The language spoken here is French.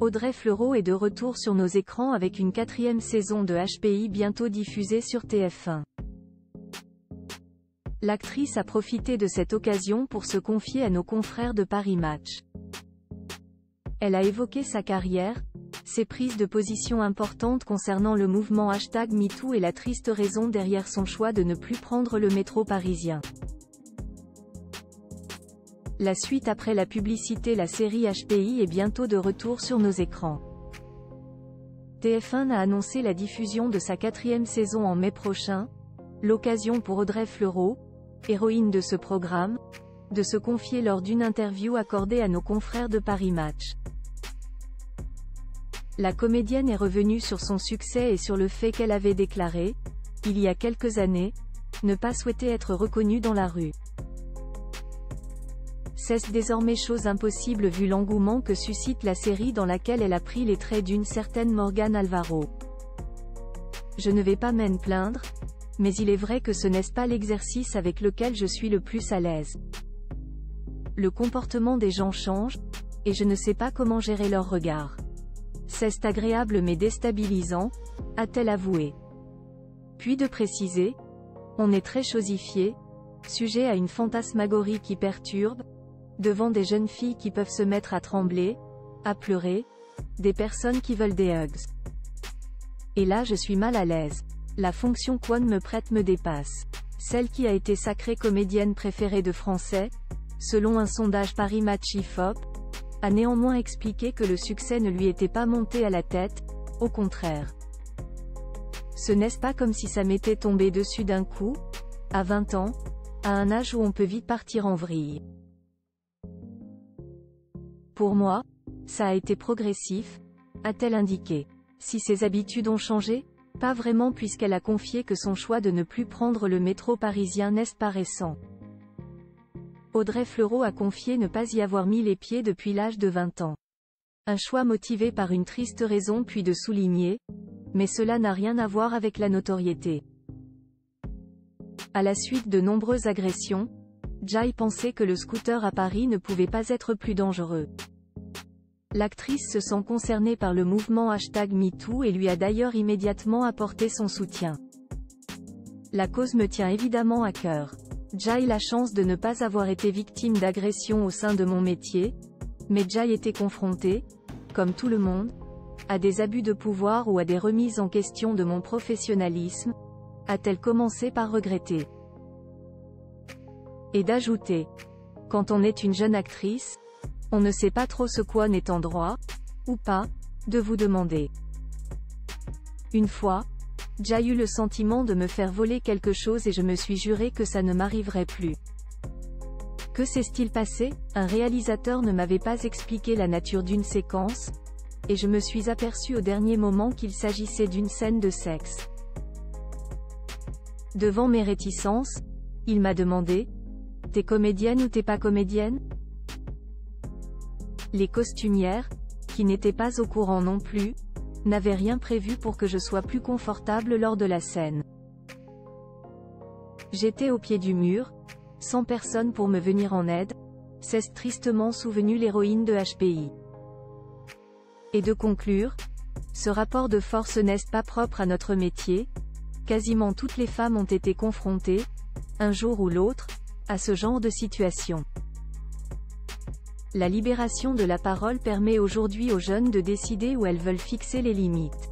Audrey Fleurot est de retour sur nos écrans avec une 4e saison de HPI bientôt diffusée sur TF1. L'actrice a profité de cette occasion pour se confier à nos confrères de Paris Match. Elle a évoqué sa carrière, ses prises de position importantes concernant le mouvement #MeToo et la triste raison derrière son choix de ne plus prendre le métro parisien. La suite après la publicité. La série HPI est bientôt de retour sur nos écrans. TF1 a annoncé la diffusion de sa 4e saison en mai prochain, l'occasion pour Audrey Fleurot, héroïne de ce programme, de se confier lors d'une interview accordée à nos confrères de Paris Match. La comédienne est revenue sur son succès et sur le fait qu'elle avait déclaré, il y a quelques années, ne pas souhaiter être reconnue dans la rue. C'est désormais chose impossible vu l'engouement que suscite la série dans laquelle elle a pris les traits d'une certaine Morgane Alvaro. Je ne vais pas m'en plaindre, mais il est vrai que ce n'est pas l'exercice avec lequel je suis le plus à l'aise. Le comportement des gens change, et je ne sais pas comment gérer leur regard. C'est agréable mais déstabilisant, a-t-elle avoué. Puis de préciser, on est très chosifié, sujet à une fantasmagorie qui perturbe, devant des jeunes filles qui peuvent se mettre à trembler, à pleurer, des personnes qui veulent des hugs. Et là je suis mal à l'aise. La fonction qu'One me prête me dépasse. Celle qui a été sacrée comédienne préférée de Français, selon un sondage Paris Match IFOP, a néanmoins expliqué que le succès ne lui était pas monté à la tête, au contraire. Ce n'est pas comme si ça m'était tombé dessus d'un coup, à 20 ans, à un âge où on peut vite partir en vrille. Pour moi, ça a été progressif, a-t-elle indiqué. Si ses habitudes ont changé? Pas vraiment puisqu'elle a confié que son choix de ne plus prendre le métro parisien n'est pas récent. Audrey Fleurot a confié ne pas y avoir mis les pieds depuis l'âge de 20 ans. Un choix motivé par une triste raison puis de souligner, mais cela n'a rien à voir avec la notoriété. À la suite de nombreuses agressions, Jai pensait que le scooter à Paris ne pouvait pas être plus dangereux. L'actrice se sent concernée par le mouvement #MeToo et lui a d'ailleurs immédiatement apporté son soutien. La cause me tient évidemment à cœur. Jai la chance de ne pas avoir été victime d'agressions au sein de mon métier, mais Jai était confrontée, comme tout le monde, à des abus de pouvoir ou à des remises en question de mon professionnalisme, a-t-elle commencé par regretter. Et d'ajouter. Quand on est une jeune actrice, on ne sait pas trop ce qu'One est en droit, ou pas, de vous demander. Une fois, j'ai eu le sentiment de me faire voler quelque chose et je me suis juré que ça ne m'arriverait plus. Que s'est-il passé? Un réalisateur ne m'avait pas expliqué la nature d'une séquence, et je me suis aperçu au dernier moment qu'il s'agissait d'une scène de sexe. Devant mes réticences, il m'a demandé, « T'es comédienne ou t'es pas comédienne ?» Les costumières, qui n'étaient pas au courant non plus, n'avaient rien prévu pour que je sois plus confortable lors de la scène. J'étais au pied du mur, sans personne pour me venir en aide, s'est tristement souvenue l'héroïne de HPI. Et de conclure, ce rapport de force n'est pas propre à notre métier, quasiment toutes les femmes ont été confrontées, un jour ou l'autre, à ce genre de situation. La libération de la parole permet aujourd'hui aux jeunes de décider où elles veulent fixer les limites.